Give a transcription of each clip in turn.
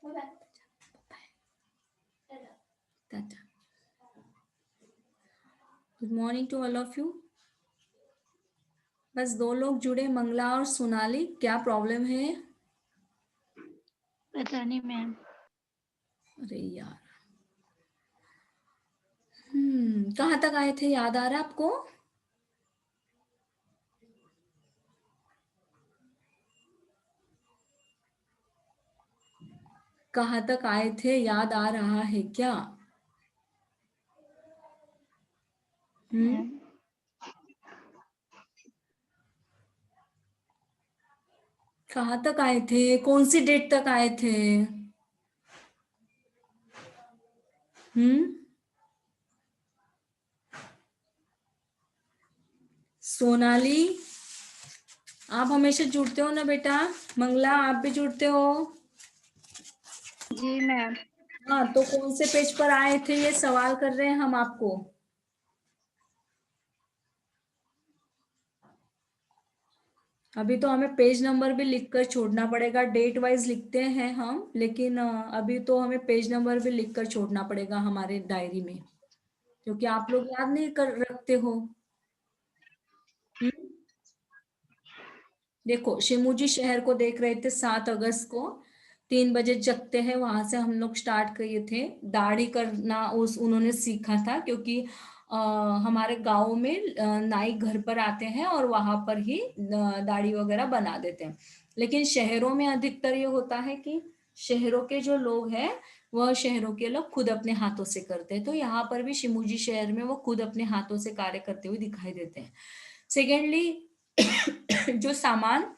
Good morning to all of you. बस 2 लोग जुड़े, मंगला और सोनाली। क्या प्रॉब्लम है? पता नहीं मैम। अरे यार, कहाँ तक आए थे? याद आ रहा है आपको? कहाँ तक आए थे? याद आ रहा है क्या? कहाँ तक आए थे? कौन सी डेट तक आए थे? सोनाली, आप हमेशा जुड़ते हो ना बेटा? मंगला, आप भी जुड़ते हो? जी मैम। हाँ, तो कौन से पेज पर आए थे ये सवाल कर रहे हैं हम आपको। अभी तो हमें पेज नंबर भी लिखकर छोड़ना पड़ेगा। डेट वाइज लिखते हैं हम, लेकिन अभी तो हमें पेज नंबर भी लिखकर छोड़ना पड़ेगा हमारे डायरी में, क्योंकि आप लोग याद नहीं कर रखते हो। देखो, शिमूजी शहर को देख रहे थे 7 अगस्त को। 3 बजे जगते हैं, वहां से हम लोग स्टार्ट किए थे। दाढ़ी करना उन्होंने सीखा था, क्योंकि हमारे गांव में नाई घर पर आते हैं और वहां पर ही दाढ़ी वगैरह बना देते हैं। लेकिन शहरों में अधिकतर ये होता है कि शहरों के जो लोग हैं, वह शहरों के लोग खुद अपने हाथों से करते हैं। तो यहाँ पर भी शिमूजी शहर में वो खुद अपने हाथों से कार्य करते हुए दिखाई देते हैं। सेकेंडली, जो सामान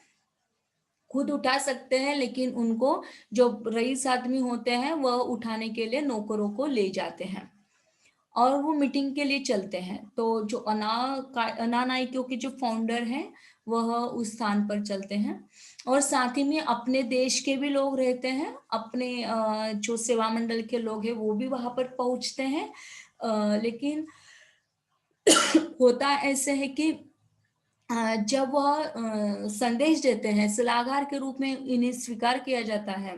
खुद उठा सकते हैं, लेकिन उनको जो रईस आदमी होते हैं वह उठाने के लिए नौकरों को ले जाते हैं और वो मीटिंग के लिए चलते हैं। तो जो अना नायकियों के जो फाउंडर हैं, वह उस स्थान पर चलते हैं। और साथ ही में अपने देश के भी लोग रहते हैं, अपने जो सेवा मंडल के लोग हैं वो भी वहां पर पहुंचते हैं। लेकिन होता ऐसे है कि जब वह संदेश देते हैं, सलाहकार के रूप में इन्हें स्वीकार किया जाता है,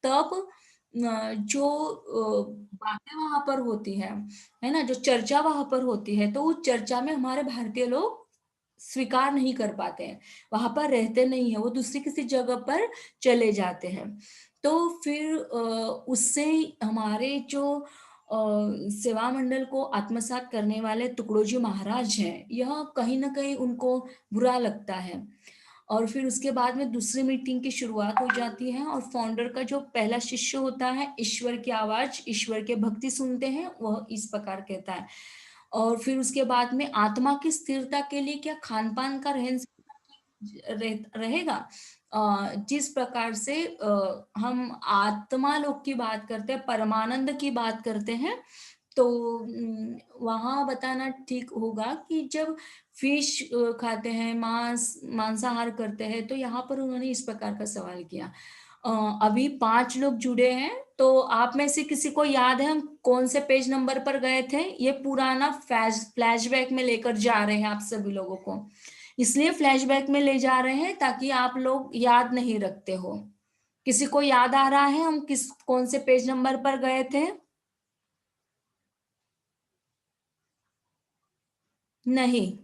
तब जो बातें वहां पर होती है ना, जो चर्चा वहां पर होती है, तो उस चर्चा में हमारे भारतीय लोग स्वीकार नहीं कर पाते हैं, वहां पर रहते नहीं है, वो दूसरी किसी जगह पर चले जाते हैं। तो फिर उससे हमारे जो सेवा मंडल को आत्मसात करने वाले तुकडोजी महाराज हैं, यह कहीं ना कहीं उनको बुरा लगता है। और फिर उसके बाद में दूसरी मीटिंग की शुरुआत हो जाती है और फाउंडर का जो पहला शिष्य होता है, ईश्वर की आवाज, ईश्वर के भक्ति सुनते हैं, वह इस प्रकार कहता है। और फिर उसके बाद में आत्मा की स्थिरता के लिए क्या खान पान का रहन रहेगा। जिस प्रकार से हम आत्मा लोक की बात करते हैं, परमानंद की बात करते हैं, तो वहां बताना ठीक होगा कि जब फिश खाते हैं, मांसाहार करते हैं, तो यहाँ पर उन्होंने इस प्रकार का सवाल किया। अभी 5 लोग जुड़े हैं, तो आप में से किसी को याद है हम कौन से पेज नंबर पर गए थे? ये पुराना फ्लैशबैक में लेकर जा रहे हैं आप सभी लोगों को, इसलिए फ्लैशबैक में ले जा रहे हैं ताकि आप लोग याद नहीं रखते हो। किसी को याद आ रहा है हम कौन से पेज नंबर पर गए थे? नहीं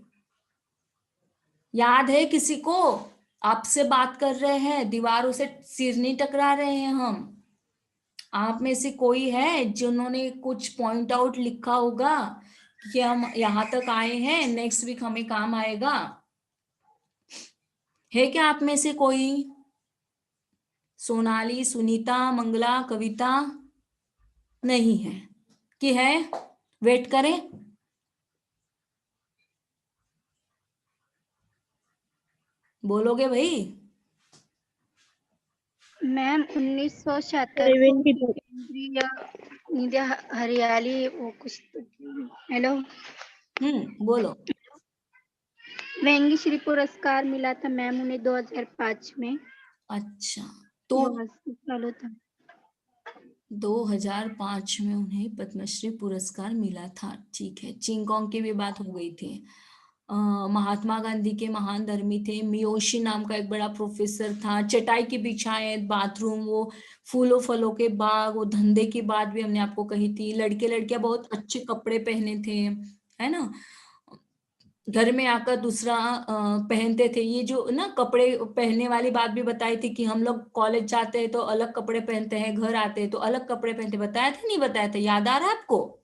याद है किसी को? आपसे बात कर रहे हैं, दीवारों से सिर नहीं टकरा रहे हैं हम। आप में से कोई है जिन्होंने कुछ पॉइंट आउट लिखा होगा कि हम यहाँ तक आए हैं, नेक्स्ट वीक हमें काम आएगा? है क्या आप में से कोई? सोनाली, सुनीता, मंगला, कविता? नहीं है कि है? वेट करें। बोलोगे भाई? मैम 1976 को केंद्रीय हरियाली वो कुछ। हेलो। बोलो। वेंगी पुरस्कार मिला था मैम उन्हें 2005 में। अच्छा, तो चालू था। 2005 में उन्हें पद्मश्री पुरस्कार मिला था। ठीक है, चिंगकोंग की भी बात हो गई थी। महात्मा गांधी के महान धर्मी थे। मियोशी नाम का एक बड़ा प्रोफेसर था। चटाई की बिछाएं, बाथरूम, वो फूलों फलों के बाग, वो धंधे की बात भी हमने आपको कही थी। लड़के लड़कियां बहुत अच्छे कपड़े पहने थे, है ना। घर में आकर दूसरा पहनते थे। ये जो ना कपड़े पहनने वाली बात भी बताई थी कि हम लोग कॉलेज जाते हैं तो अलग कपड़े पहनते हैं, घर आते हैं तो अलग कपड़े पहनते, बताया था नहीं बताया था, याद आ रहा है आपको?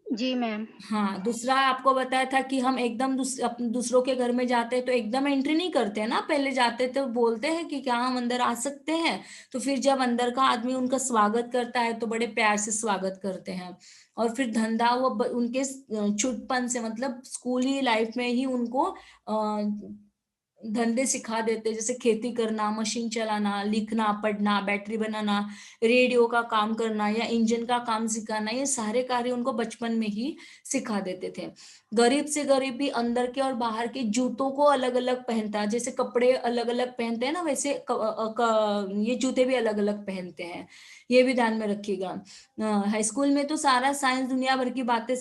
जी मैम। हाँ, दूसरा आपको बताया था कि हम एकदम दूसरों के घर में जाते हैं तो एकदम एंट्री नहीं करते हैं ना, पहले जाते तो बोलते हैं कि क्या हम अंदर आ सकते हैं। तो फिर जब अंदर का आदमी उनका स्वागत करता है तो बड़े प्यार से स्वागत करते हैं। और फिर धंधा वो उनके छुटपन से, मतलब स्कूली लाइफ में ही उनको धंधे सिखा देते, जैसे खेती करना, मशीन चलाना, लिखना पढ़ना, बैटरी बनाना, रेडियो का काम करना या इंजन का काम सिखाना, ये सारे कार्य उनको बचपन में ही सिखा देते थे। गरीब से गरीब भी अंदर के और बाहर के जूतों को अलग अलग पहनता है, जैसे कपड़े अलग अलग पहनते हैं ना, वैसे ये जूते भी अलग अलग पहनते हैं। ये भी ध्यान में रखिएगा। हाई स्कूल में तो सारा साइंस दुनिया भर की बातें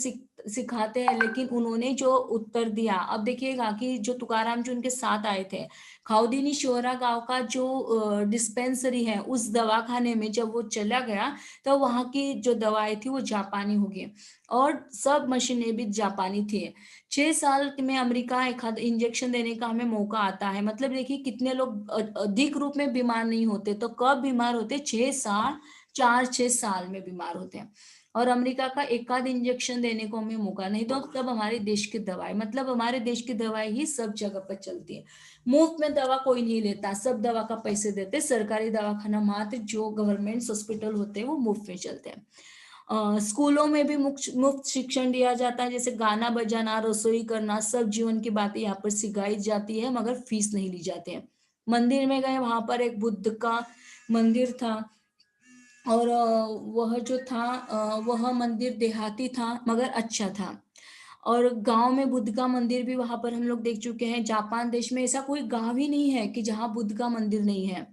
सिखाते हैं, लेकिन उन्होंने जो उत्तर दिया, अब देखिएगा कि जो तुकाराम जो उनके साथ आए थे, खाउदीनी शोहरा गांव का जो डिस्पेंसरी है, उस दवाखाने में जब वो चला गया तो वहां की जो दवाई थी वो जापानी हो गई और सब मशीनें भी जापानी थी। 6 साल में अमेरिका एक आध इंजेक्शन देने का हमें मौका आता है, मतलब देखिए कितने लोग अधिक रूप में बीमार नहीं होते, तो कब बीमार होते? 6 साल, 4-6 साल में बीमार होते हैं। और अमेरिका का एक आध इंजेक्शन देने को हमें मौका नहीं, तो तब हमारे देश की दवाई, मतलब हमारे देश की दवाई ही सब जगह पर चलती है। मुफ्त में दवा कोई नहीं लेता, सब दवा का पैसे देते। सरकारी दवाखाना मात्र जो गवर्नमेंट हॉस्पिटल होते हैं वो मुफ्त में चलते हैं। स्कूलों में भी मुफ्त मुफ्त शिक्षण दिया जाता है, जैसे गाना बजाना, रसोई करना, सब जीवन की बातें यहाँ पर सिखाई जाती है, मगर फीस नहीं ली जाती है। मंदिर में गए, वहां पर एक बुद्ध का मंदिर था, और वह जो था वह मंदिर देहाती था मगर अच्छा था। और गांव में बुद्ध का मंदिर भी वहां पर हम लोग देख चुके हैं। जापान देश में ऐसा कोई गांव ही नहीं है कि जहां बुद्ध का मंदिर नहीं है।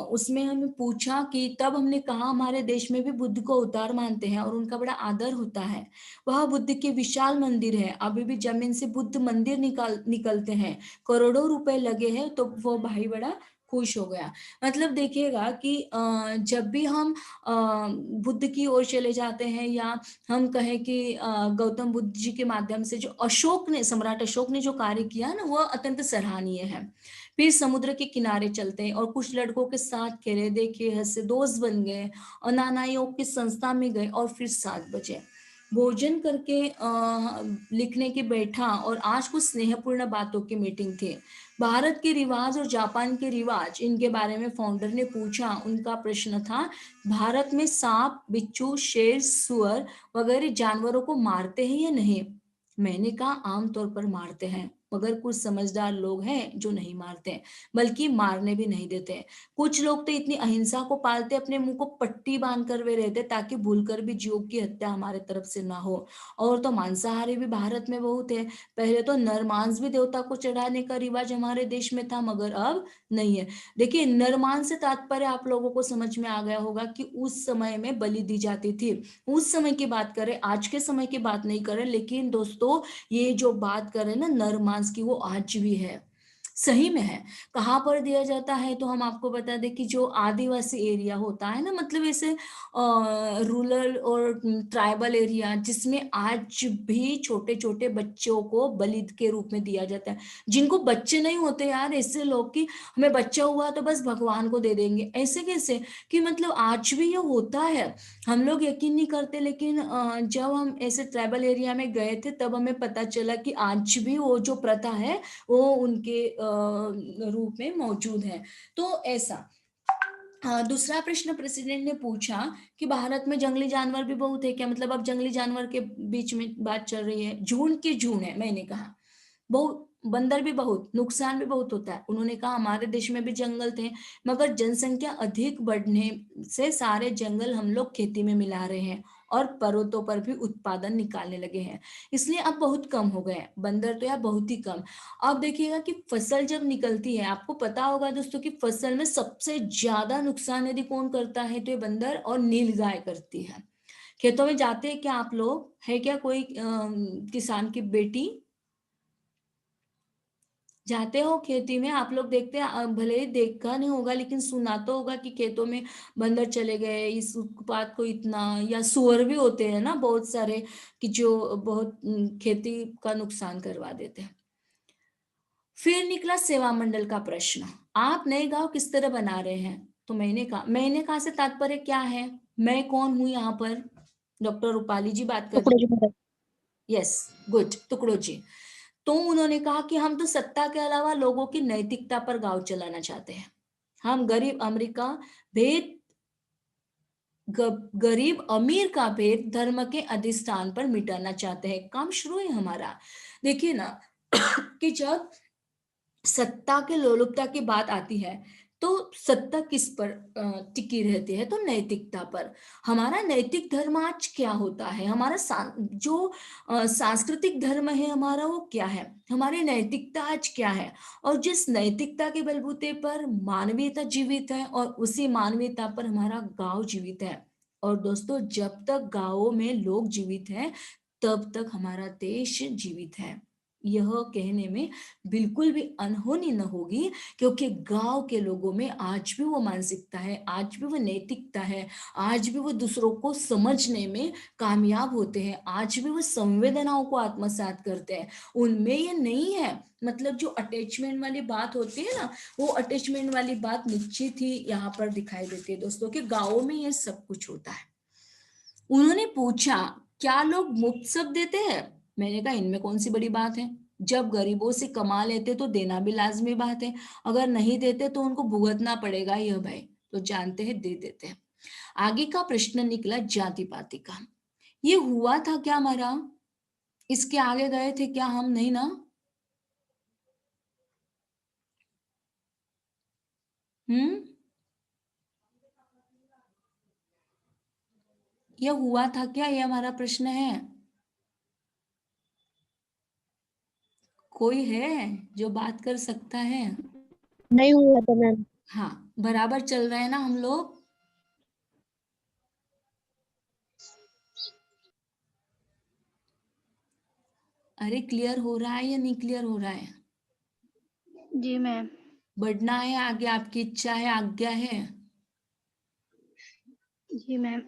उसमें हमें पूछा कि तब हमने कहा हमारे देश में भी बुद्ध को अवतार मानते हैं और उनका बड़ा आदर होता है। वह बुद्ध के विशाल मंदिर है, अभी भी जमीन से बुद्ध मंदिर निकलते हैं, करोड़ों रुपए लगे हैं, तो वो भाई बड़ा खुश हो गया। मतलब देखिएगा कि जब भी हम बुद्ध की ओर चले जाते हैं, या हम कहें कि गौतम बुद्ध जी के माध्यम से जो अशोक ने, सम्राट अशोक ने जो कार्य किया ना, वह अत्यंत सराहनीय है। फिर समुद्र के किनारे चलते हैं और कुछ लड़कों के साथ खेले, देखे, हंसे, दोस्त बन गए, अनाना योग की संस्था में गए और फिर 7 बजे भोजन करके लिखने के बैठा, और आज कुछ स्नेहपूर्ण बातों की मीटिंग थी। भारत के रिवाज और जापान के रिवाज, इनके बारे में फाउंडर ने पूछा। उनका प्रश्न था, भारत में सांप, बिच्छू, शेर, सुअर वगैरह जानवरों को मारते हैं या नहीं? मैंने कहा आमतौर पर मारते हैं, मगर कुछ समझदार लोग हैं जो नहीं मारते हैं, बल्कि मारने भी नहीं देते। कुछ लोग तो इतनी अहिंसा को पालते, अपने मुंह को पट्टी बांध कर वे रहते ताकि भूलकर भी जीव की हत्या हमारे तरफ से ना हो। और तो मांसाहारी भी भारत में बहुत है। पहले तो नर मांस भी देवता को चढ़ाने का रिवाज हमारे देश में था, मगर अब नहीं है। देखिए, नरमान से तात्पर्य आप लोगों को समझ में आ गया होगा कि उस समय में बलि दी जाती थी। उस समय की बात करें, आज के समय की बात नहीं करें, लेकिन दोस्तों ये जो बात करें ना नर मांस की, वो आज भी है, सही में है। कहाँ पर दिया जाता है तो हम आपको बता दें कि जो आदिवासी एरिया होता है ना, मतलब ऐसे रूरल और ट्राइबल एरिया, जिसमें आज भी छोटे छोटे बच्चों को बलि के रूप में दिया जाता है। जिनको बच्चे नहीं होते यार, ऐसे लोग कि हमें बच्चा हुआ तो बस भगवान को दे देंगे, ऐसे कैसे? कि मतलब आज भी ये होता है। हम लोग यकीन नहीं करते, लेकिन जब हम ऐसे ट्राइबल एरिया में गए थे तब हमें पता चला कि आज भी वो जो प्रथा है वो उनके रूप में मौजूद है। तो ऐसा। दूसरा प्रश्न प्रेसिडेंट ने पूछा कि भारत में जंगली जानवर भी बहुत है क्या? मतलब अब जंगली जानवर के बीच में बात चल रही है, झुंड की झुंड है। मैंने कहा बहुत, बंदर भी बहुत, नुकसान भी बहुत होता है। उन्होंने कहा हमारे देश में भी जंगल थे, मगर जनसंख्या अधिक बढ़ने से सारे जंगल हम लोग खेती में मिला रहे हैं और पर्वतों पर भी उत्पादन निकालने लगे हैं, इसलिए अब बहुत कम हो गए हैं बंदर, तो यार बहुत ही कम। अब देखिएगा कि फसल जब निकलती है, आपको पता होगा दोस्तों कि फसल में सबसे ज्यादा नुकसान यदि कौन करता है तो ये बंदर और नीलगाय करती है। खेतों में जाते हैं क्या आप लोग? है क्या कोई किसान की बेटी? जाते हो खेती में आप लोग देखते हैं, भले ही देखा नहीं होगा लेकिन सुना तो होगा कि खेतों में बंदर चले गए, इस उत्पात को इतना, या सुअर भी होते हैं ना बहुत सारे कि जो बहुत खेती का नुकसान करवा देते हैं। फिर निकला सेवा मंडल का प्रश्न, आप नए गांव किस तरह बना रहे हैं? तो मैंने कहा से तात्पर्य क्या है, मैं कौन हूं यहाँ पर? डॉक्टर रूपाली जी बात कर टुकड़ों रही। की मदद। यस, गुड, टुकड़ो जी। तो उन्होंने कहा कि हम तो सत्ता के अलावा लोगों की नैतिकता पर गांव चलाना चाहते हैं। हम गरीब अमेरिका भेद गरीब अमीर का भेद धर्म के अधिष्ठान पर मिटाना चाहते हैं। काम शुरू है हमारा। देखिए ना कि जब सत्ता के लोलुपता की बात आती है तो सत्ता किस पर टिकी रहती है? तो नैतिकता पर। हमारा नैतिक धर्म आज क्या होता है? हमारा जो सांस्कृतिक धर्म है हमारा, वो क्या है? हमारी नैतिकता आज क्या है? और जिस नैतिकता के बलबूते पर मानवीयता जीवित है, और उसी मानवीयता पर हमारा गांव जीवित है। और दोस्तों, जब तक गांवों में लोग जीवित हैं तब तक हमारा देश जीवित है। यह कहने में बिल्कुल भी अनहोनी न होगी, क्योंकि गांव के लोगों में आज भी वो मानसिकता है, आज भी वो नैतिकता है, आज भी वो दूसरों को समझने में कामयाब होते हैं, आज भी वो संवेदनाओं को आत्मसात करते हैं। उनमें ये नहीं है, मतलब जो अटैचमेंट वाली बात होती है ना, वो अटैचमेंट वाली बात निश्चित ही यहाँ पर दिखाई देती है दोस्तों, कि गाँवों में ये सब कुछ होता है। उन्होंने पूछा, क्या लोग मुफ्त सब देते हैं? मैंने कहा, इनमें कौन सी बड़ी बात है? जब गरीबों से कमा लेते तो देना भी लाजमी बात है, अगर नहीं देते तो उनको भुगतना पड़ेगा यह भाई। तो जानते हैं, दे देते हैं। आगे का प्रश्न निकला जाति पाति का। ये हुआ था क्या हमारा? इसके आगे गए थे क्या हम? नहीं ना? हम्म। ये हुआ था क्या? ये हमारा प्रश्न है। कोई है जो बात कर सकता है? नहीं हुआ था मैम। हाँ, बराबर चल रहे हैं ना हम लोग? अरे, क्लियर हो रहा है या नहीं क्लियर हो रहा है? जी मैम। बढ़ना है आगे, आपकी इच्छा है, आज्ञा है। जी मैम।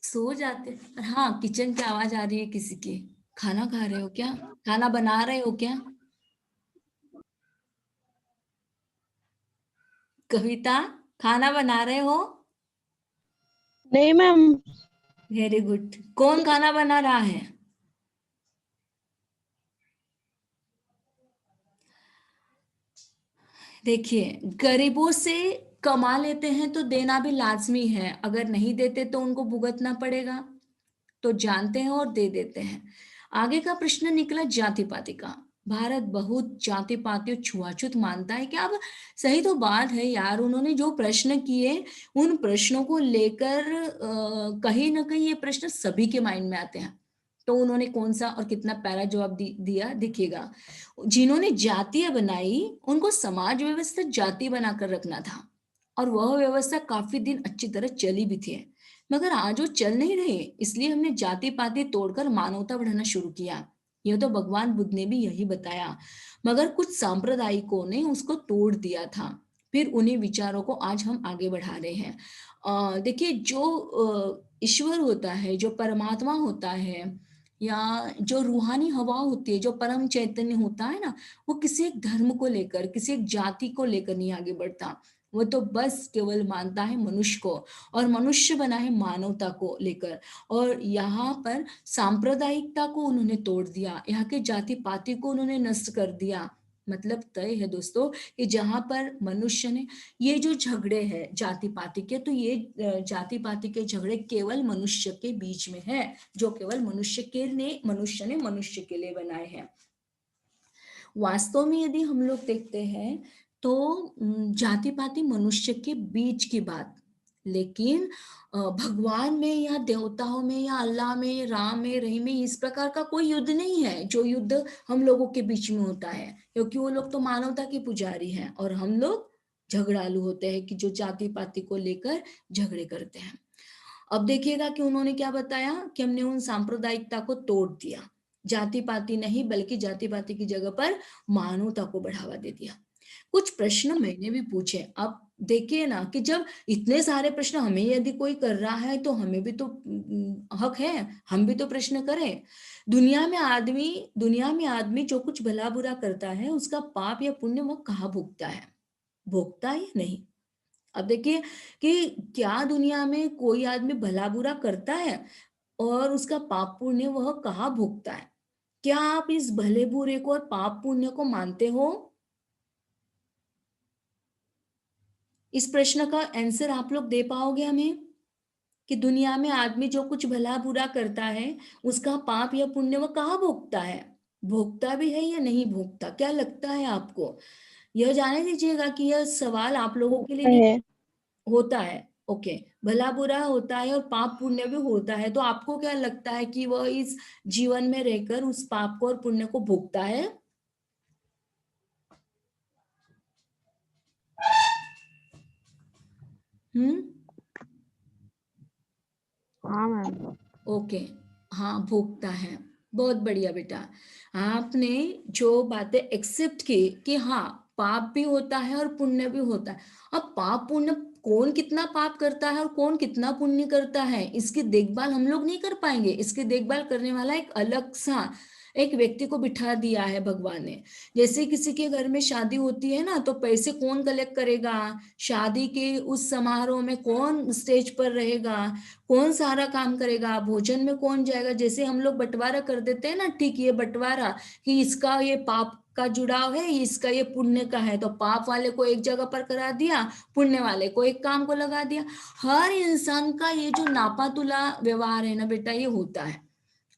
सो जाते। हाँ, किचन की आवाज आ रही है किसी की। खाना खा रहे हो क्या? खाना बना रहे हो क्या? कविता, खाना बना रहे हो? नहीं मैम। Very good. कौन खाना बना रहा है? देखिए, गरीबों से कमा लेते हैं तो देना भी लाजमी है, अगर नहीं देते तो उनको भुगतना पड़ेगा। तो जानते हैं और दे देते हैं। आगे का प्रश्न निकला जाति पाति का। भारत बहुत जाति पाति और छुआछूत मानता है क्या? अब सही तो बात है यार, उन्होंने जो प्रश्न किए उन प्रश्नों को लेकर कहीं ना कहीं ये प्रश्न सभी के माइंड में आते हैं। तो उन्होंने कौन सा और कितना प्यारा जवाब दिया दिखेगा। जिन्होंने जातियां बनाई उनको समाज व्यवस्था जाति बनाकर रखना था, और वह व्यवस्था काफी दिन अच्छी तरह चली भी थी। मगर आज वो चल नहीं रहे, इसलिए हमने जाति पाति तोड़कर मानवता बढ़ाना शुरू किया। यह तो भगवान बुद्ध ने भी यही बताया, मगर कुछ सांप्रदायिकों ने उसको तोड़ दिया था। फिर उन्हीं विचारों को आज हम आगे बढ़ा रहे हैं। देखिए, जो ईश्वर होता है, जो परमात्मा होता है, या जो रूहानी हवा होती है, जो परम चैतन्य होता है ना, वो किसी एक धर्म को लेकर, किसी एक जाति को लेकर नहीं आगे बढ़ता। वो तो बस केवल मानता है मनुष्य को, और मनुष्य बना है मानवता को लेकर। और यहाँ पर सांप्रदायिकता को उन्होंने तोड़ दिया, यहाँ के जाति पाति को उन्होंने नष्ट कर दिया। मतलब तय है दोस्तों कि जहां पर मनुष्य ने, ये जो झगड़े हैं जाति पाति के, तो ये जाति पाति के झगड़े केवल मनुष्य के बीच में है, जो केवल मनुष्य ने मनुष्य के लिए बनाए हैं। वास्तव में यदि हम लोग देखते हैं तो जाति पाति मनुष्य के बीच की बात, लेकिन भगवान में या देवताओं में या अल्लाह में, राम में, रहीम में इस प्रकार का कोई युद्ध नहीं है जो युद्ध हम लोगों के बीच में होता है, क्योंकि वो लोग तो मानवता के पुजारी हैं और हम लोग झगड़ालू होते हैं कि जो जाति पाति को लेकर झगड़े करते हैं। अब देखिएगा कि उन्होंने क्या बताया कि हमने उन सांप्रदायिकता को तोड़ दिया। जाति पाति नहीं, बल्कि जाति पाति की जगह पर मानवता को बढ़ावा दे दिया। कुछ प्रश्न मैंने भी पूछे। आप देखिए ना कि जब इतने सारे प्रश्न हमें यदि कोई कर रहा है तो हमें भी तो हक है, हम भी तो प्रश्न करें। दुनिया में आदमी जो कुछ भला बुरा करता है, उसका पाप या पुण्य वह कहाँ भोगता है? भोगता है या नहीं? अब देखिए कि क्या दुनिया में कोई आदमी भला बुरा करता है और उसका पाप पुण्य वह कहाँ भोगता है? क्या आप इस भले बुरे को और पाप पुण्य को मानते हो? इस प्रश्न का आंसर आप लोग दे पाओगे हमें कि दुनिया में आदमी जो कुछ भला बुरा करता है, उसका पाप या पुण्य वह कहाँ भोगता है? भोगता भी है या नहीं भोगता? क्या लगता है आपको? यह जाने दीजिएगा कि यह सवाल आप लोगों के लिए नहीं है। होता है। ओके, भला बुरा होता है और पाप पुण्य भी होता है, तो आपको क्या लगता है कि वह इस जीवन में रहकर उस पाप को और पुण्य को भोगता है? हम्म। हाँ मैम। ओके, हाँ भोगता है। बहुत बढ़िया बेटा, आपने जो बातें एक्सेप्ट की कि हाँ पाप भी होता है और पुण्य भी होता है। अब पाप पुण्य, कौन कितना पाप करता है और कौन कितना पुण्य करता है, इसकी देखभाल हम लोग नहीं कर पाएंगे। इसकी देखभाल करने वाला एक अलग सा एक व्यक्ति को बिठा दिया है भगवान ने। जैसे किसी के घर में शादी होती है ना, तो पैसे कौन कलेक्ट करेगा, शादी के उस समारोह में कौन स्टेज पर रहेगा, कौन सारा काम करेगा, भोजन में कौन जाएगा। जैसे हम लोग बंटवारा कर देते हैं ना, ठीक ये बंटवारा कि इसका ये पाप का जुड़ाव है, इसका ये पुण्य का है, तो पाप वाले को एक जगह पर करा दिया, पुण्य वाले को एक काम को लगा दिया। हर इंसान का ये जो नापा तुला व्यवहार है ना बेटा, ये होता है।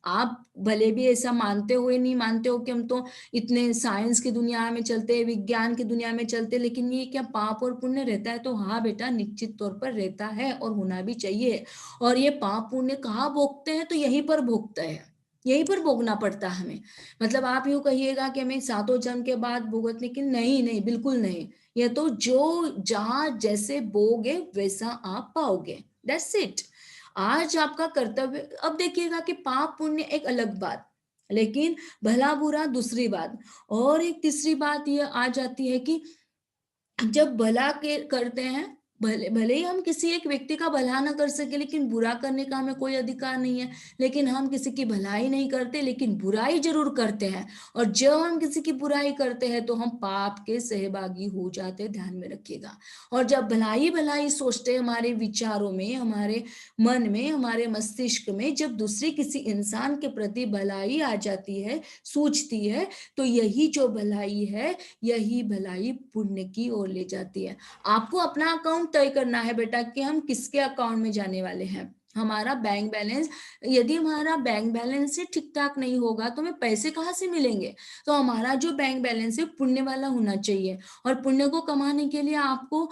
आप भले भी ऐसा मानते हो या नहीं मानते हो कि हम तो इतने साइंस की दुनिया में चलते हैं, विज्ञान की दुनिया में चलते, लेकिन ये क्या पाप और पुण्य रहता है? तो हाँ बेटा, निश्चित तौर पर रहता है और होना भी चाहिए। और ये पाप पुण्य कहाँ भोगते हैं? तो यहीं पर भोगते हैं, यहीं पर भोगना पड़ता है हमें। मतलब आप यूं कहिएगा कि हमें सातों जन्म के बाद भुगतने की, नहीं नहीं, बिल्कुल नहीं। ये तो जो जहां जैसे बोगे वैसा आप पाओगे, दैट्स इट। आज आपका कर्तव्य, अब देखिएगा कि पाप पुण्य एक अलग बात, लेकिन भला बुरा दूसरी बात। और एक तीसरी बात ये आ जाती है कि जब भला के करते हैं, भले भले ही हम किसी एक व्यक्ति का भला ना कर सके, लेकिन बुरा करने का हमें कोई अधिकार नहीं है। लेकिन हम किसी की भलाई नहीं करते, लेकिन बुराई जरूर करते हैं। और जब हम किसी की बुराई करते हैं तो हम पाप के सहभागी हो जाते हैं, ध्यान में रखिएगा। और जब भलाई भलाई सोचते हैं, हमारे विचारों में, हमारे मन में, हमारे मस्तिष्क में जब दूसरे किसी इंसान के प्रति भलाई आ जाती है, सूझती है, तो यही जो भलाई है, यही भलाई पुण्य की ओर ले जाती है। आपको अपना अकाउंट तय करना है बेटा कि हम किसके अकाउंट में जाने वाले हैं। हमारा बैंक बैलेंस, यदि हमारा बैंक बैलेंस से ठीक ठाक नहीं होगा तो हमें पैसे कहाँ से मिलेंगे? तो हमारा जो बैंक बैलेंस है पुण्य वाला होना चाहिए। और पुण्य को कमाने के लिए आपको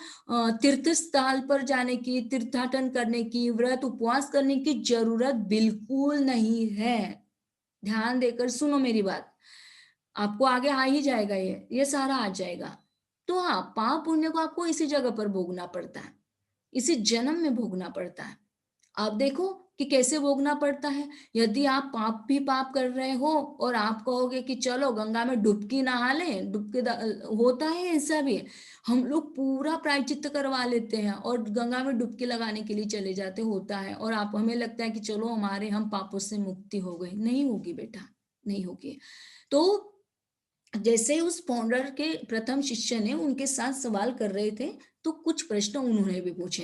तीर्थ स्थल पर जाने की, तीर्थाटन करने की, व्रत उपवास करने की जरूरत बिल्कुल नहीं है। ध्यान देकर सुनो मेरी बात, आपको आगे आ ही जाएगा, ये सारा आ जाएगा। तो हाँ, पाप पुण्य को आपको इसी जगह पर भोगना पड़ता है, इसी जन्म में भोगना पड़ता है। आप देखो कि कैसे भोगना पड़ता है। यदि आप पाप भी पाप कर रहे हो और आप कहोगे कि चलो गंगा में डुबकी नहा लें, होता है ऐसा भी। हम लोग पूरा प्रायश्चित्त करवा लेते हैं और गंगा में डुबकी लगाने के लिए चले जाते, होता है। और आप, हमें लगता है कि चलो हमारे हम पापों से मुक्ति हो गई। नहीं होगी बेटा, नहीं होगी। तो जैसे उस फाउंडर के प्रथम शिष्य ने उनके साथ सवाल कर रहे थे, तो कुछ प्रश्न उन्होंने भी पूछे।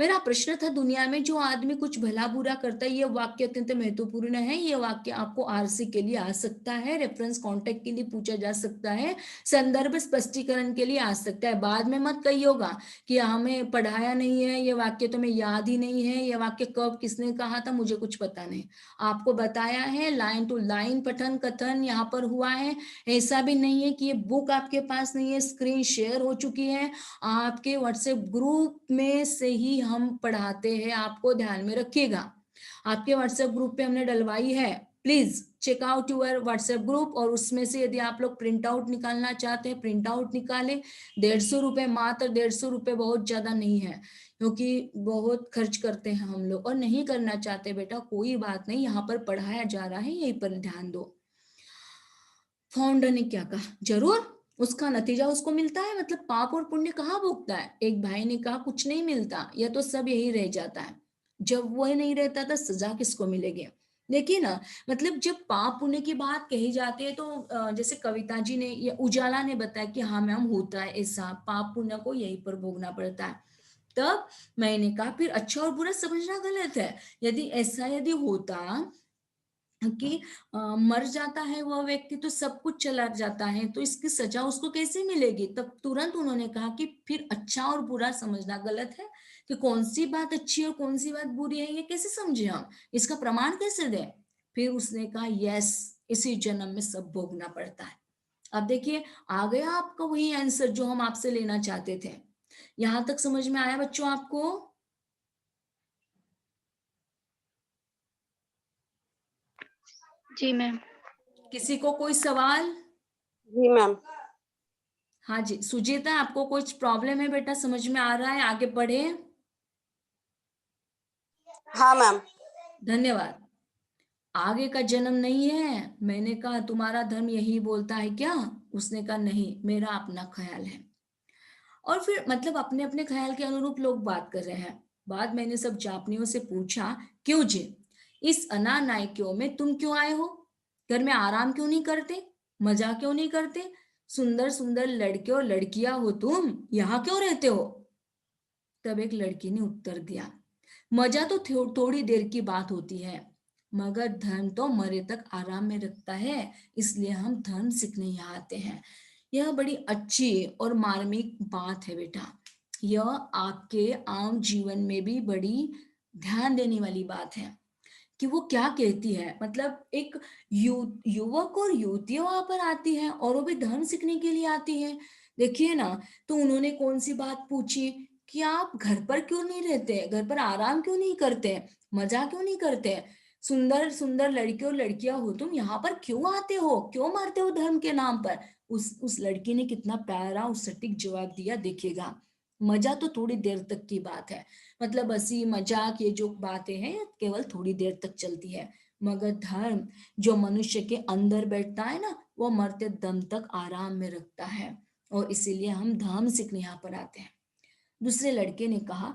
मेरा प्रश्न था, दुनिया में जो आदमी कुछ भला बुरा करता है, ये वाक्य अत्यंत महत्वपूर्ण है। ये वाक्य आपको आरसी के लिए आ सकता है, रेफरेंस कॉन्टेक्ट के लिए पूछा जा सकता है, संदर्भ स्पष्टीकरण के लिए आ सकता है। बाद में मत कहिएगा कि हमें पढ़ाया नहीं है, ये वाक्य तो हमें याद ही नहीं है, ये वाक्य कब किसने कहा था मुझे कुछ पता नहीं। आपको बताया है, लाइन टू लाइन पठन कथन यहाँ पर हुआ है। ऐसा भी नहीं है कि ये बुक आपके पास नहीं है, स्क्रीन शेयर हो चुकी है आपके व्हाट्सएप ग्रुप में से ही हम पढ़ाते हैं, आपको ध्यान में रखिएगा। आपके व्हाट्सएप ग्रुप पे हमने डलवाई है, please check out your WhatsApp group. और उसमें से यदि आप लोग प्रिंट आउट निकालना चाहते हैं, प्रिंट आउट निकालें। 150 रुपए, मात्र 150 रुपए, बहुत ज्यादा नहीं है, क्योंकि बहुत खर्च करते हैं हम लोग। और नहीं करना चाहते बेटा, कोई बात नहीं, यहाँ पर पढ़ाया जा रहा है, यहीं पर ध्यान दो। फाउंडर ने क्या कहा, जरूर उसका नतीजा उसको मिलता है, मतलब पाप और पुण्य कहाँ भोगता है। एक भाई ने कहा कुछ नहीं मिलता, या तो सब यही रह जाता है। जब वह नहीं रहता था सजा किसको मिलेगी। देखिए ना, मतलब जब पाप पुण्य की बात कही जाती है तो जैसे कविता जी ने या उजाला ने बताया कि हाँ मैम होता है ऐसा, पाप पुण्य को यहीं पर भोगना पड़ता है। तब मैंने कहा फिर अच्छा और बुरा समझना गलत है। यदि ऐसा यदि होता कि मर जाता है वह व्यक्ति तो सब कुछ चला जाता है, तो इसकी सजा उसको कैसे मिलेगी। तब तुरंत उन्होंने कहा कि फिर अच्छा और बुरा समझना गलत है, कि कौन सी बात अच्छी है और कौन सी बात बुरी है ये कैसे समझे हम, इसका प्रमाण कैसे दें। फिर उसने कहा यस, इसी जन्म में सब भोगना पड़ता है। अब देखिए आ गया आपका वही आंसर जो हम आपसे लेना चाहते थे। यहां तक समझ में आया बच्चों आपको। जी मैम। किसी को कोई सवाल। जी मैम। हाँ जी सुजीता, आपको कुछ प्रॉब्लम है बेटा, समझ में आ रहा है, आगे बढ़े। हाँ मैम। धन्यवाद। आगे का जन्म नहीं है। मैंने कहा तुम्हारा धर्म यही बोलता है क्या। उसने कहा नहीं, मेरा अपना ख्याल है। और फिर मतलब अपने अपने ख्याल के अनुरूप लोग बात कर रहे हैं। बाद मैंने सब जापनियों से पूछा, क्यों जी, इस अनानायियों में तुम क्यों आए हो, घर में आराम क्यों नहीं करते, मजा क्यों नहीं करते, सुंदर सुंदर लड़के और लड़कियां हो तुम, यहाँ क्यों रहते हो। तब एक लड़की ने उत्तर दिया, मजा तो थोड़ी देर की बात होती है, मगर धर्म तो मरे तक आराम में रखता है, इसलिए हम धर्म सीखने यहाँ आते हैं। यह बड़ी अच्छी और मार्मिक बात है बेटा। यह आपके आम जीवन में भी बड़ी ध्यान देने वाली बात है कि वो क्या कहती है। मतलब एक युवक और युवतियां वहां पर आती हैं और वो भी धर्म सीखने के लिए आती हैं। देखिए ना, तो उन्होंने कौन सी बात पूछी कि आप घर पर क्यों नहीं रहते, घर पर आराम क्यों नहीं करते, मजा क्यों नहीं करते, सुंदर सुंदर लड़के और लड़कियां हो तुम, यहाँ पर क्यों आते हो, क्यों मारते हो धर्म के नाम पर। उस लड़की ने कितना प्यारा और सटीक जवाब दिया, देखिएगा, मजा तो थोड़ी देर तक की बात है, मतलब हंसी मजाक ये जो बातें हैं ये केवल थोड़ी देर तक चलती है, मगर धर्म जो मनुष्य के अंदर बैठता है ना, वो मरते दम तक आराम में रखता है, और इसीलिए हम धर्म सीखने यहाँ पर आते हैं। दूसरे लड़के ने कहा,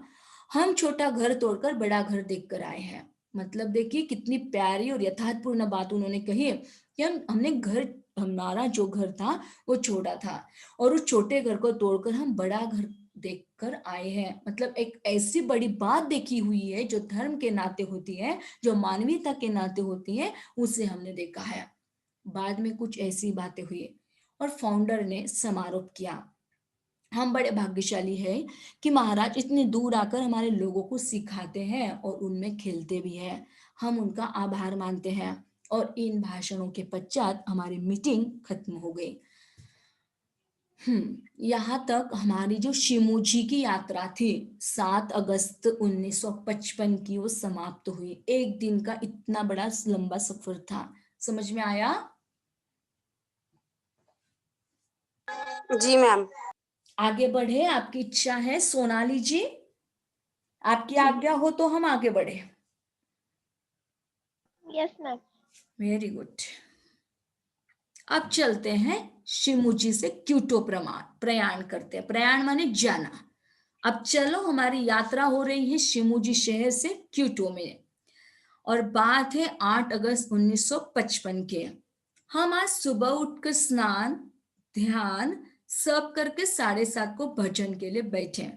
हम छोटा घर तोड़कर बड़ा घर देख कर आए हैं। मतलब देखिए कितनी प्यारी और यथार्थपूर्ण बात उन्होंने कही है कि हमने घर, हमारा जो घर था वो छोटा था, और उस छोटे घर को तोड़कर हम बड़ा घर देखकर आए हैं। मतलब एक ऐसी बड़ी बात देखी हुई है जो धर्म के नाते होती है, जो मानवीयता के नाते होती है, उसे हमने देखा है। बाद में कुछ ऐसी बातें हुई और फाउंडर ने समारोह किया, हम बड़े भाग्यशाली हैं कि महाराज इतनी दूर आकर हमारे लोगों को सिखाते हैं और उनमें खेलते भी हैं। हम उनका आभार मानते हैं। और इन भाषणों के पश्चात हमारी मीटिंग खत्म हो गई। यहाँ तक हमारी जो शिमोजी की यात्रा थी 7 अगस्त 1955 की, वो समाप्त हुई। एक दिन का इतना बड़ा लंबा सफर था। समझ में आया। जी मैम। आगे बढ़े, आपकी इच्छा है सोनाली जी, आपकी जी आज्ञा हो तो हम आगे बढ़े। Yes ma'am. Very good. अब चलते हैं शिमुजी से क्योटो प्रयाण करते हैं। प्रयाण माने जाना। अब चलो, हमारी यात्रा हो रही है शिमुजी शहर से क्योटो में, और बात है 8 अगस्त 1955 के। हम आज सुबह उठकर स्नान ध्यान सब करके 7:30 को भजन के लिए बैठे।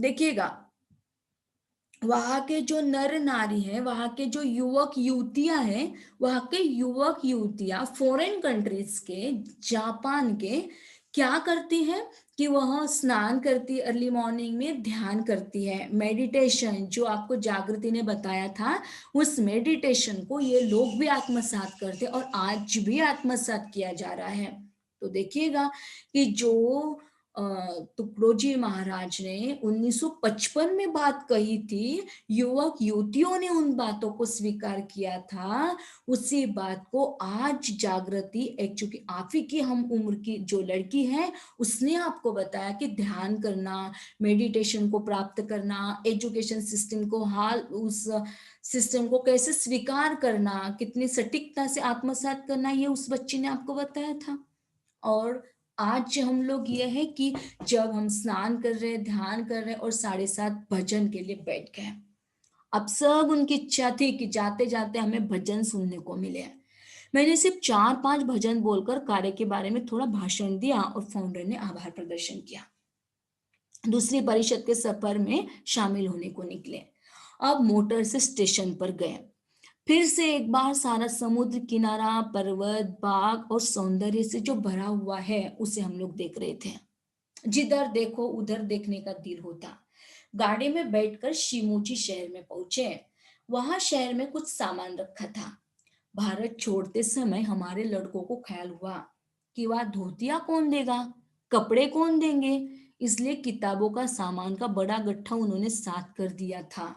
देखिएगा, वहां के जो नर नारी हैं, वहां के जो युवक युवतियां हैं, वहां के युवक युवतियां फॉरेन कंट्रीज के, जापान के, क्या करती हैं कि वह स्नान करती, अर्ली मॉर्निंग में ध्यान करती है, मेडिटेशन, जो आपको जागृति ने बताया था, उस मेडिटेशन को ये लोग भी आत्मसात करते और आज भी आत्मसात किया जा रहा है। तो देखिएगा कि जो तुकडोजी महाराज ने 1955 में बात कही थी, युवक युवतियों ने उन बातों को स्वीकार किया था, उसी बात को आज जागृति, एक चूंकि आप ही की हम उम्र की जो लड़की है, उसने आपको बताया कि ध्यान करना, मेडिटेशन को प्राप्त करना, एजुकेशन सिस्टम को उस सिस्टम को कैसे स्वीकार करना, कितनी सटीकता से आत्मसात करना, ये उस बच्ची ने आपको बताया था। और आज हम लोग ये है कि जब हम स्नान कर रहे, ध्यान कर रहे और 7:30 भजन के लिए बैठ गए। अब सब उनकी इच्छा थी कि जाते जाते हमें भजन सुनने को मिले। मैंने सिर्फ 4-5 भजन बोलकर कार्य के बारे में थोड़ा भाषण दिया और फाउंडर ने आभार प्रदर्शन किया। दूसरी परिषद के सफर में शामिल होने को निकले। अब मोटर से स्टेशन पर गए। फिर से एक बार सारा समुद्र किनारा, पर्वत, बाग और सौंदर्य से जो भरा हुआ है, उसे हम लोग देख रहे थे। जिधर देखो उधर देखने का दिल होता। गाड़ी में बैठकर शिमोजी शहर में पहुंचे। वहां शहर में कुछ सामान रखा था। भारत छोड़ते समय हमारे लड़कों को ख्याल हुआ कि वह धोतिया कौन देगा, कपड़े कौन देंगे, इसलिए किताबों का सामान का बड़ा गट्ठा उन्होंने साथ कर दिया था।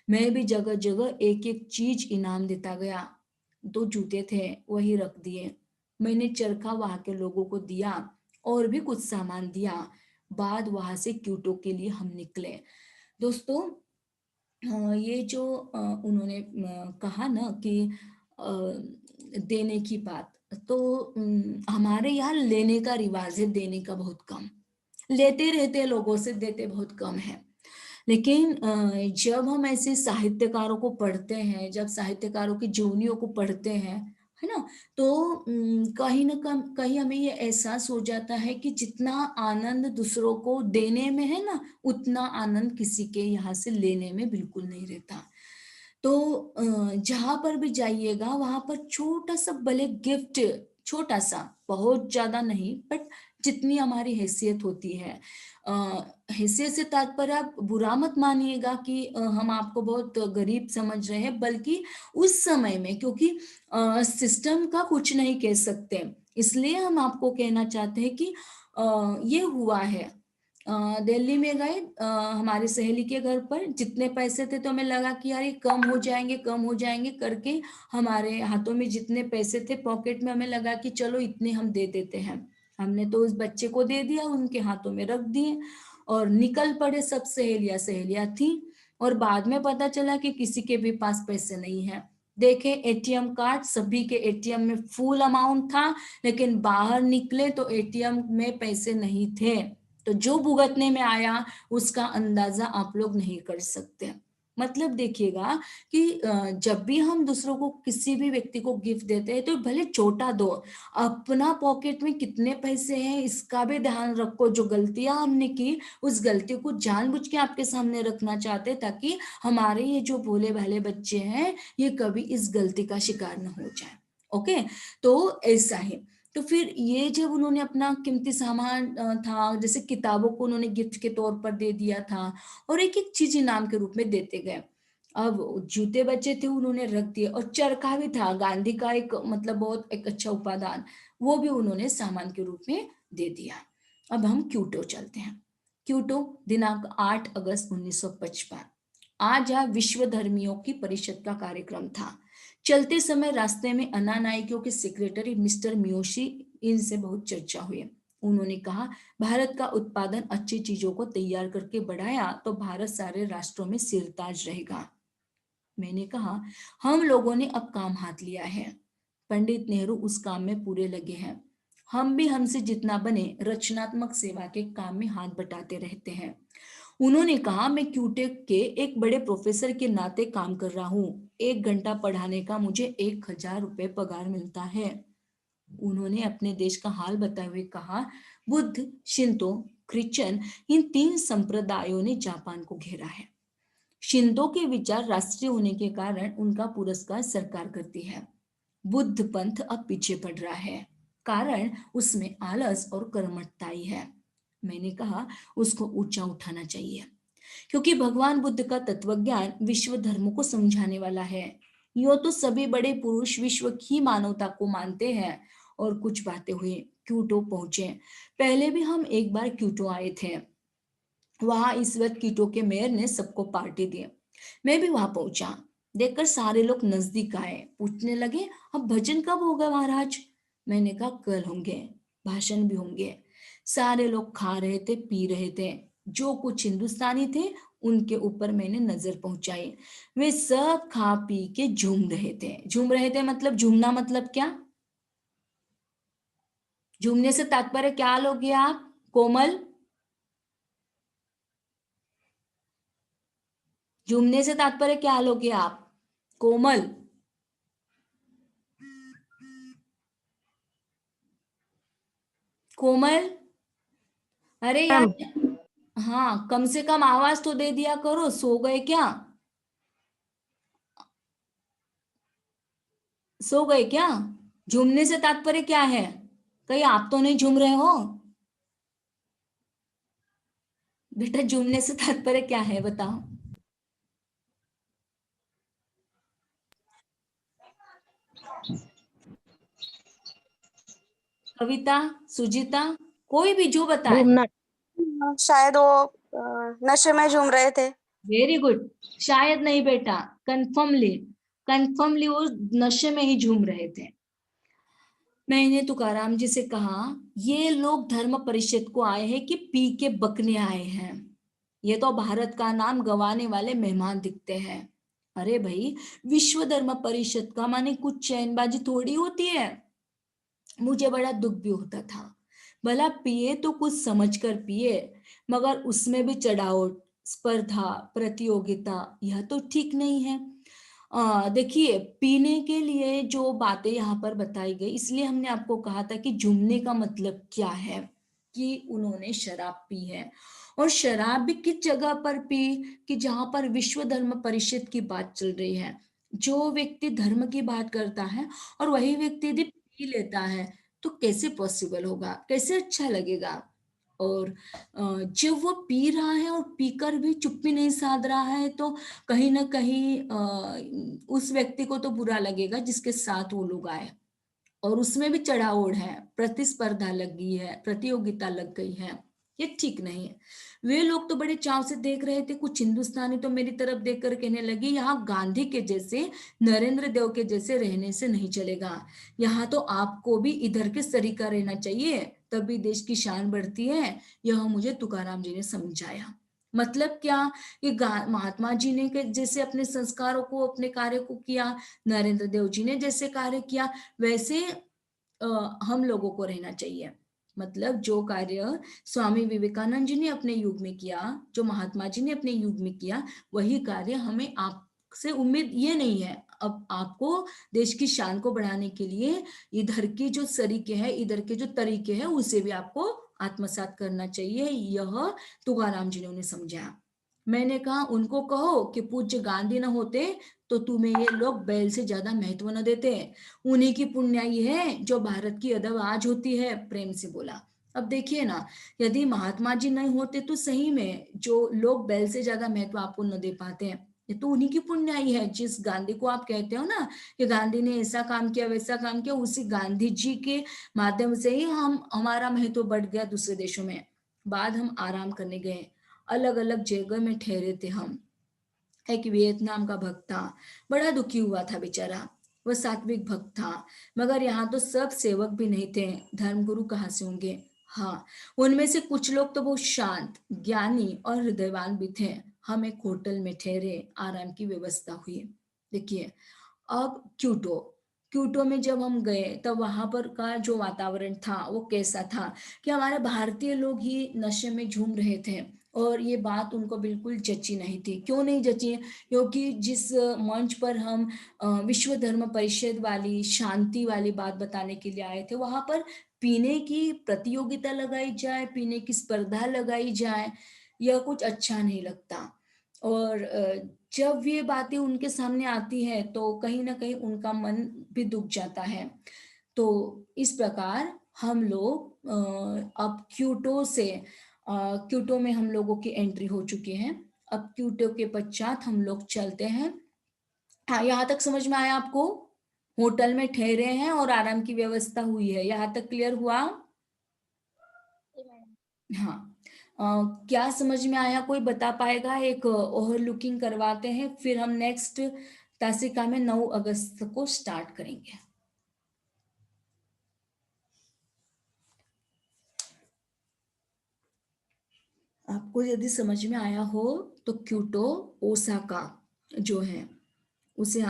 मैं भी जगह जगह एक एक चीज इनाम देता गया। 2 जूते थे, वही रख दिए। मैंने चरखा वहां के लोगों को दिया और भी कुछ सामान दिया। बाद वहां से क्यूटो के लिए हम निकले। दोस्तों, ये जो उन्होंने कहा ना कि देने की बात, तो हमारे यहाँ लेने का रिवाज है, देने का बहुत कम। लेते रहते लोगों से, देते बहुत कम है। लेकिन जब हम ऐसे साहित्यकारों को पढ़ते हैं, जब साहित्यकारों की जीवनियों को पढ़ते हैं, है ना, तो कहीं ना कहीं हमें ये एहसास हो जाता है कि जितना आनंद दूसरों को देने में है ना, उतना आनंद किसी के यहाँ से लेने में बिल्कुल नहीं रहता। तो जहां पर भी जाइएगा वहां पर छोटा सा भले गिफ्ट, छोटा सा, बहुत ज्यादा नहीं, बट जितनी हमारी हैसियत होती है, हैसियत से तात्पर्य आप बुरा मत मानिएगा कि हम आपको बहुत गरीब समझ रहे हैं, बल्कि उस समय में, क्योंकि सिस्टम का कुछ नहीं कह सकते, इसलिए हम आपको कहना चाहते हैं कि ये हुआ है। दिल्ली में गए हमारी सहेली के घर पर, जितने पैसे थे तो हमें लगा कि यार ये कम हो जाएंगे, कम हो जाएंगे करके, हमारे हाथों में जितने पैसे थे पॉकेट में, हमें लगा कि चलो इतने हम दे देते हैं। हमने तो उस बच्चे को दे दिया, उनके हाथों में रख दिए और निकल पड़े। सब सहेलियां सहेलियां थी और बाद में पता चला कि किसी के भी पास पैसे नहीं है। देखे एटीएम कार्ड, सभी के एटीएम में फुल अमाउंट था, लेकिन बाहर निकले तो एटीएम में पैसे नहीं थे। तो जो भुगतने में आया उसका अंदाजा आप लोग नहीं कर सकते। मतलब देखिएगा कि जब भी हम दूसरों को, किसी भी व्यक्ति को गिफ्ट देते हैं तो भले छोटा दो, अपना पॉकेट में कितने पैसे हैं इसका भी ध्यान रखो। जो गलतियां हमने की, उस गलती को जानबूझ के आपके सामने रखना चाहते, ताकि हमारे ये जो भोले भाले बच्चे हैं ये कभी इस गलती का शिकार न हो जाए। ओके, तो ऐसा ही। तो फिर ये जब उन्होंने अपना कीमती सामान था, जैसे किताबों को उन्होंने गिफ्ट के तौर पर दे दिया था और एक एक चीज इनाम के रूप में देते गए। अब जूते बचे थे, उन्होंने रख दिए, और चरखा भी था, गांधी का एक मतलब बहुत एक अच्छा उपादान, वो भी उन्होंने सामान के रूप में दे दिया। अब हम क्यूटो चलते हैं। क्यूटो, दिनांक 8 अगस्त 1955। आज यहाँ विश्व धर्मियों की परिषद का कार्यक्रम था। चलते समय रास्ते में अन्ना नायकियों के सेक्रेटरी मिस्टर मियोशी, इनसे बहुत चर्चा हुई। उन्होंने कहा, भारत का उत्पादन अच्छी चीजों को तैयार करके बढ़ाया तो भारत सारे राष्ट्रों में सिरताज रहेगा। मैंने कहा, हम लोगों ने अब काम हाथ लिया है। पंडित नेहरू उस काम में पूरे लगे हैं। हम भी हमसे जितना बने रचनात्मक सेवा के काम में हाथ बटाते रहते हैं। उन्होंने कहा, मैं क्यूटेक के एक बड़े प्रोफेसर के नाते काम कर रहा हूँ। 1 घंटा पढ़ाने का मुझे 1000 रुपए पगार मिलता है। उन्होंने अपने देश का हाल बताते हुए कहा, बुद्ध, शिंतो, क्रिश्चियन, इन 3 संप्रदायों ने जापान को घेरा है। शिंतो के विचार राष्ट्रीय होने के कारण उनका पुरस्कार सरकार करती है। बुद्ध पंथ अब पीछे पड़ रहा है, कारण उसमें आलस और कर्मठताई है। मैंने कहा, उसको ऊंचा उठाना चाहिए, क्योंकि भगवान बुद्ध का तत्वज्ञान विश्व धर्मों को समझाने वाला है। यो तो सभी बड़े पुरुष विश्व की मानवता को मानते हैं। और कुछ बातें हुई, क्योटो पहुंचे। पहले भी हम एक बार क्योटो आए थे। वहां इस वक्त क्योटो के मेयर ने सबको पार्टी दी। मैं भी वहां पहुंचा। देखकर सारे लोग नजदीक आए, पूछने लगे, अब भजन कब होगा महाराज? मैंने कहा कल होंगे, भाषण भी होंगे। सारे लोग खा रहे थे, पी रहे थे। जो कुछ हिंदुस्तानी थे उनके ऊपर मैंने नजर पहुंचाई। वे सब खा पी के झूम रहे थे। झूम रहे थे मतलब झूमना मतलब क्या? झूमने से तात्पर्य क्या लोगे आप, कोमल? झूमने से तात्पर्य क्या लोगे आप, कोमल? कोमल, अरे यार, मैम। हाँ कम से कम आवाज तो दे दिया करो। सो गए क्या? सो गए क्या? झूमने से तात्पर्य क्या है? कहीं आप तो नहीं झूम रहे हो? बेटा झूमने से तात्पर्य क्या है बताओ। कविता, सुजीता, कोई भी जो बताए। घूमना। शायद वो नशे में झूम रहे थे। Very good. शायद नहीं बेटा, कंफर्मली, कंफर्मली वो नशे में ही झूम रहे थे। मैंने तुकाराम जी से कहा, ये लोग धर्म परिषद को आए हैं कि पी के बकने आए हैं? ये तो भारत का नाम गंवाने वाले मेहमान दिखते हैं। अरे भाई, विश्व धर्म परिषद का माने कुछ चैनबाजी थोड़ी होती है। मुझे बड़ा दुख भी होता था। भला पिए तो कुछ समझ कर पिए, मगर उसमें भी चढ़ाओ, स्पर्धा, प्रतियोगिता, यह तो ठीक नहीं है। देखिए, पीने के लिए जो बातें यहाँ पर बताई गई, इसलिए हमने आपको कहा था कि झूमने का मतलब क्या है, कि उन्होंने शराब पी है। और शराब भी किस जगह पर पी, कि जहां पर विश्व धर्म परिषद की बात चल रही है। जो व्यक्ति धर्म की बात करता है और वही व्यक्ति यदि पी लेता है तो कैसे पॉसिबल होगा, कैसे अच्छा लगेगा? और जब वो पी रहा है और पीकर भी चुप्पी नहीं साध रहा है, तो कहीं ना कहीं उस व्यक्ति को तो बुरा लगेगा जिसके साथ वो लोग आए। और उसमें भी चढ़ाओड़ है, प्रतिस्पर्धा लग गई है, प्रतियोगिता लग गई है। ये ठीक नहीं है। वे लोग तो बड़े चाव से देख रहे थे। कुछ हिंदुस्तानी तो मेरी तरफ देखकर कहने लगे, यहाँ गांधी के जैसे, नरेंद्र देव के जैसे रहने से नहीं चलेगा। यहाँ तो आपको भी इधर के तरीका रहना चाहिए, तभी देश की शान बढ़ती है। यह मुझे तुकाराम जी ने समझाया। मतलब क्या, कि महात्मा जी ने जैसे अपने संस्कारों को, अपने कार्य को किया, नरेंद्र देव जी ने जैसे कार्य किया, वैसे हम लोगों को रहना चाहिए। मतलब जो कार्य स्वामी विवेकानंद जी ने अपने युग में किया, जो महात्मा जी ने अपने युग में किया, वही कार्य हमें आपसे उम्मीद ये नहीं है। अब आपको देश की शान को बढ़ाने के लिए इधर के जो सरीके हैं, इधर के जो तरीके हैं, उसे भी आपको आत्मसात करना चाहिए। यह तुकाराम जी ने उन्हें समझाया। मैंने कहा, उनको कहो कि पूज्य गांधी न होते तो तुम्हें ये लोग बैल से ज्यादा महत्व न देते। उन्हीं की पुण्याई है जो भारत की अदब आज होती है, प्रेम से बोला। अब देखिए ना, यदि महात्मा जी नहीं होते तो सही में जो लोग बैल से ज्यादा महत्व आपको न दे पाते हैं, ये तो उन्हीं की पुण्याई है। जिस गांधी को आप कहते हो ना कि गांधी ने ऐसा काम किया, वैसा काम किया, उसी गांधी जी के माध्यम से ही हमारा महत्व बढ़ गया दूसरे देशों में। बाद हम आराम करने गए, अलग अलग जगह में ठहरे थे हम। एक वियतनाम का भक्त था, बड़ा दुखी हुआ था बेचारा। वह सात्विक भक्त था, मगर यहाँ तो सब सेवक भी नहीं थे, धर्मगुरु कहाँ से होंगे? हाँ, उनमें से कुछ लोग तो बहुत शांत, ज्ञानी और हृदयवान भी थे। हम एक होटल में ठहरे, आराम की व्यवस्था हुई। देखिए, अब क्यूटो, क्यूटो में जब हम गए तब वहां पर का जो वातावरण था वो कैसा था, कि हमारे भारतीय लोग ही नशे में झूम रहे थे। और ये बात उनको बिल्कुल जची नहीं थी। क्यों नहीं जची? क्योंकि जिस मंच पर हम विश्व धर्म परिषद वाली शांति वाली बात बताने के लिए आए थे, वहां पर पीने की प्रतियोगिता लगाई जाए, पीने की स्पर्धा लगाई जाए, यह कुछ अच्छा नहीं लगता। और जब ये बातें उनके सामने आती है तो कहीं ना कहीं उनका मन भी दुख जाता है। तो इस प्रकार हम लोग अब क्यूटो से, क्यूटो में हम लोगों की एंट्री हो चुकी है। अब क्यूटो के पश्चात हम लोग चलते हैं। हाँ, यहाँ तक समझ में आया आपको? होटल में ठहरे हैं और आराम की व्यवस्था हुई है, यहाँ तक क्लियर हुआ? हाँ। क्या समझ में आया, कोई बता पाएगा? एक ओवर लुकिंग करवाते हैं, फिर हम नेक्स्ट तासिका में 9 अगस्त को स्टार्ट करेंगे। आपको यदि समझ में आया हो तो क्योटो ओसाका जो है उसे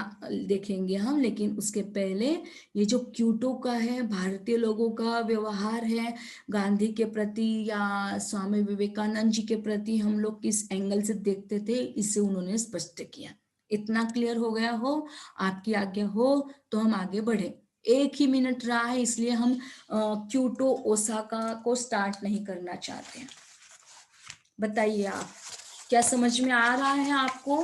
देखेंगे हम, लेकिन उसके पहले ये जो क्योटो का है, भारतीय लोगों का व्यवहार है गांधी के प्रति या स्वामी विवेकानंद जी के प्रति, हम लोग किस एंगल से देखते थे, इसे उन्होंने स्पष्ट किया। इतना क्लियर हो गया हो, आपकी आज्ञा हो तो हम आगे बढ़े। 1 ही मिनट रहा है, इसलिए हम क्योटो ओसाका को स्टार्ट नहीं करना चाहते हैं। बताइए आप, क्या समझ में आ रहा है आपको?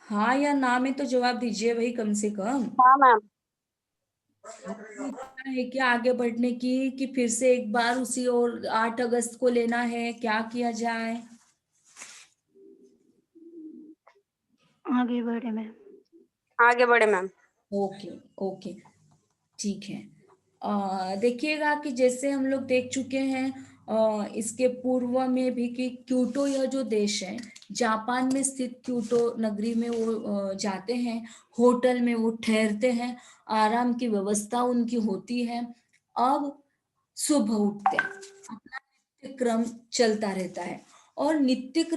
हाँ या ना में तो जवाब दीजिए भाई, कम से कम। हाँ मैम। आपको इच्छा है क्या आगे बढ़ने की, कि फिर से एक बार उसी और 8 अगस्त को लेना है? क्या किया जाए? आगे बढ़े मैम। आगे बढ़े मैम। ओके ओके, ठीक है। देखिएगा कि जैसे हम लोग देख चुके हैं इसके पूर्व में भी, कि क्योटो यह जो देश है, जापान में स्थित क्योटो नगरी में वो जाते हैं, होटल में वो ठहरते हैं, आराम की व्यवस्था उनकी होती है। अब सुबह उठते हैं, अपना नित्य क्रम चलता रहता है, और नित्य क्रम